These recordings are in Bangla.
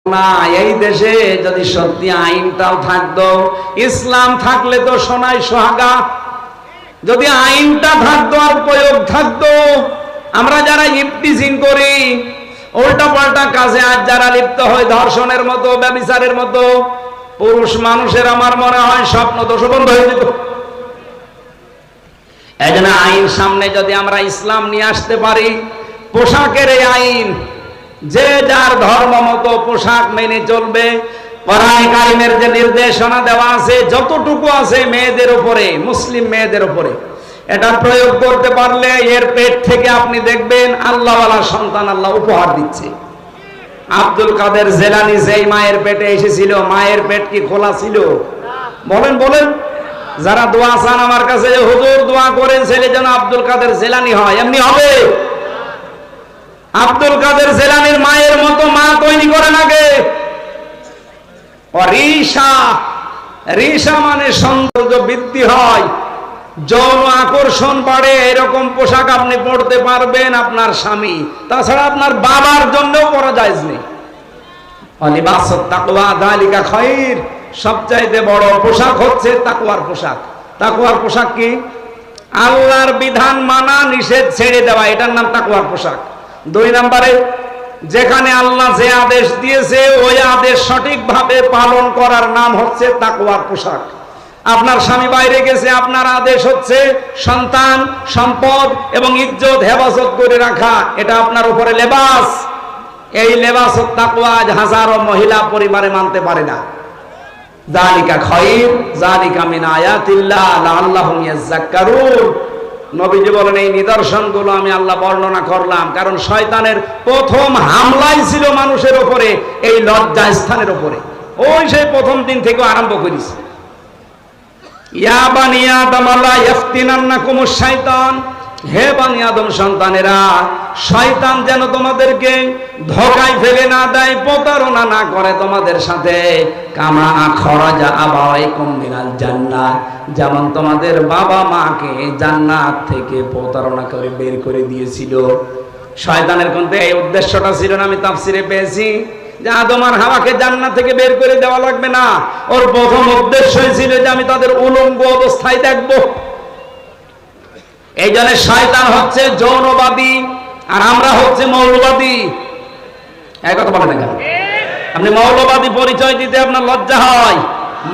না, এই দেশে যদি সত্যি আইনটাও থাকতো, ইসলাম থাকলে তো সোনায় সোহাগা। যদি আইনটা থাকতো আর প্রয়োগ থাকতো, আমরা যারা ইফতিজিং করি, উল্টা পাল্টা কাজে আজ যারা লিপ্ত হয়, ধর্ষণের মতো, ব্যভিচারের মতো, পুরুষ মানুষের আমার মনে হয় স্বপ্ন দোষ বন্ধ হয়ে যেত। এজন্য আইন সামনে যদি আমরা ইসলাম নিয়ে আসতে পারি, পোশাকের এই আইন, যে যার ধর্ম মতো পোশাক মেনে চলবে। কোরআনে কারিমের যে নির্দেশনা দেওয়া আছে, যতটুকু আছে মেয়েদের উপরে, মুসলিম মেয়েদের উপরে, এটা প্রয়োগ করতে পারলে এর পেট থেকে আপনি দেখবেন আল্লাহওয়ালা সন্তান আল্লাহ উপহার দিচ্ছে। আব্দুল কাদের জেলানী যেই মায়ের পেটে এসেছিল, মায়ের পেট কি খোলা ছিল? বলেন বলেন। যারা দোয়া চান আমার কাছে, হুজুর দোয়া করেন ছেলে যেন আব্দুল কাদের জেলানী হয়, এমনি হবে? আব্দুল কাদের জেলানীর মায়ের মতো মা তৈরি করেন আগে। রিসা মানে সৌন্দর্য বৃদ্ধি হয়, যৌন আকর্ষণ বাড়ে। এরকম পোশাক আপনি পড়তে পারবেন আপনার স্বামী, তাছাড়া আপনার বাবার জন্যও পরা জায়েজ নেই। লিবাসুত তাকওয়া যালিকা খায়র, সবচাইতে বড় পোশাক হচ্ছে তাকওয়ার পোশাক। তাকওয়ার পোশাক কি? আল্লাহর বিধান মানা, নিষেধ ছেড়ে দেওয়া, এটার নাম তাকওয়ার পোশাক। 2 নম্বরে, যেখানে আল্লাহ যে আদেশ দিয়েছে ওই আদেশ সঠিকভাবে পালন করার নাম হচ্ছে তাকওয়ার পোশাক। আপনার স্বামী বাইরে গেছে, আপনার আদেশ হচ্ছে সন্তান, সম্পদ এবং ইজ্জত হেফাজত করে রাখা, এটা আপনার উপরে লেবাস। এই লেবাস তাকওয়া হাজারো মহিলা পরিবারে মানতে পারে না। যালিকা খায়র, যালিকা মিন আয়াতিল্লাহ লাআল্লাহুম ইয়াযাক্কারুন। নবীজি বলেন, এই নিদর্শনগুলো আমি আল্লাহ বর্ণনা করলাম কারণ শয়তানের প্রথম হামলাই ছিল মানুষের উপরে, এই লজ্জা স্থানের উপরে। ওই সেই প্রথম দিন থেকে আরম্ভ করেছে। ইয়া বানি আদম লা ইফতিনান্নাকুমুশ শাইতান, হে বানি আদম সন্তানেরা, শয়তান যেন তোমাদেরকে ধোঁকায় ফেলে না দেয়, প্রতারণা না করে তোমাদের সাথে। কামা খরাজা আবাওয়াইকুম মিনাল জান্নাহ, যেমন তোমাদের বাবা মাকে জান্নাত থেকে প্রতারণা করে বের করে দিয়েছিল। শয়তানের কিন্তু এই উদ্দেশ্যটা ছিল না, আমি তাফসিরে পেয়েছি যে আদম আর হাওয়াকে জান্নাত থেকে বের করে দেওয়া লাগবে না। ওর প্রথম উদ্দেশ্যই ছিল যে আমি তাদের উলঙ্গ অবস্থায় দেখব। এই জন্য শয়তান হচ্ছে যৌনবাদী আর আমরা হচ্ছে মৌলবাদী। এই কথা বলেন না কেন? আপনি মৌলবাদী পরিচয় দিতে আপনার লজ্জা হয়।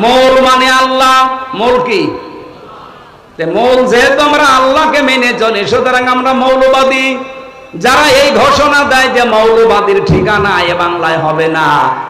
মৌল মানে আল্লাহ, মৌল কি? মৌল যেহেতু আমরা আল্লাহকে মেনে চলি, সুতরাং আমরা মৌলবাদী। যারা এই ঘোষণা দেয় যে মৌলবাদীর ঠিকানা এ বাংলায় হবে না,